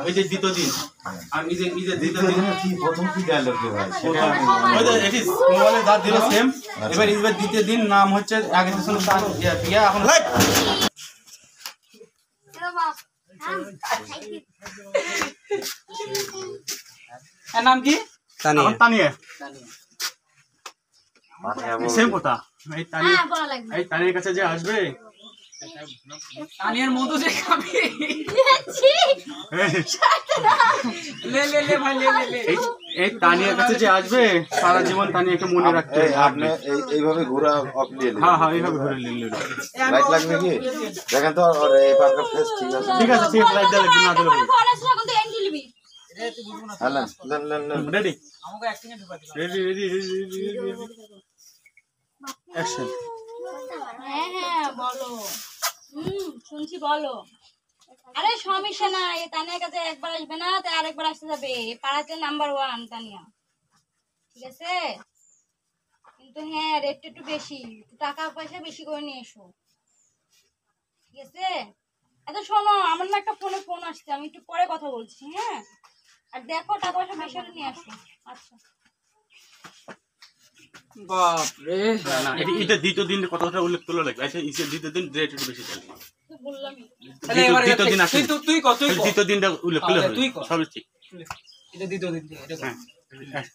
এই যে দ্বিতীয় দিন আর এই যে দ্বিতীয় দিন কি প্রথম কি ডায়লগ ভাই সেটা ওই তো এটি মোবাইলে যা দিল সেম। এবার দ্বিতীয় দিন নাম হচ্ছে আগের দিন তার ইয়া এখন এর নাম কি? তানিয়া। তানিয়া সেম কথা। এই তানিয়া এই তানিয়ার কাছে যে আসবে তানিয়ার মতো যে খাবে এই তানিয়ার কাছে যে আসবে সারা জীবন তানিয়াকে মনে রাখতে হবে। আপনি এইভাবে ঘোরা অপলিয়ে হ্যাঁ হ্যাঁ এইভাবে ঘুরে নিন। লাইট লাগবে কি দেখেন তো আর এই পার্কের ফেস ঠিক আছে ঠিক আছে ঠিক আছে লাইট দিলে না দিলে হ্যাঁ লেন রেডি আমাকে অ্যাক্টিং এ ঢোকা দিবা রেডি অ্যাকশন। হ্যাঁ হ্যাঁ বলো শুনছি বলো। আরে সমস্যা না এই তানিয়ার কাছে একবার আসবে না তাই আরেকবার আসতে যাবে। পাড়াতে নাম্বার 1 তানিয়া ঠিক আছে কিন্তু হ্যাঁ রেটটা একটু বেশি টাকা পয়সা বেশি করে নিয়ে এসো ঠিক আছে। আচ্ছা শোনো আমার না একটা ফোন আসছে আমি একটু পরে কথা বলছি হ্যাঁ। আর দেখো টাকা পয়সা বেশি করে নিয়ে আসো। আচ্ছা বাপ রে না এটা দ্বিতীয় দিন কথাটা উল্লেখ করলে লাগবে। আচ্ছা এই দ্বিতীয় দিন রেট একটু বেশি চলে তো বললামই তাহলে এবারে দ্বিতীয় দিন আসে তুই দ্বিতীয় দিনটা উল্লেখ করলে হবে সব ঠিক এটা দ্বিতীয় দিন এটা হ্যাঁ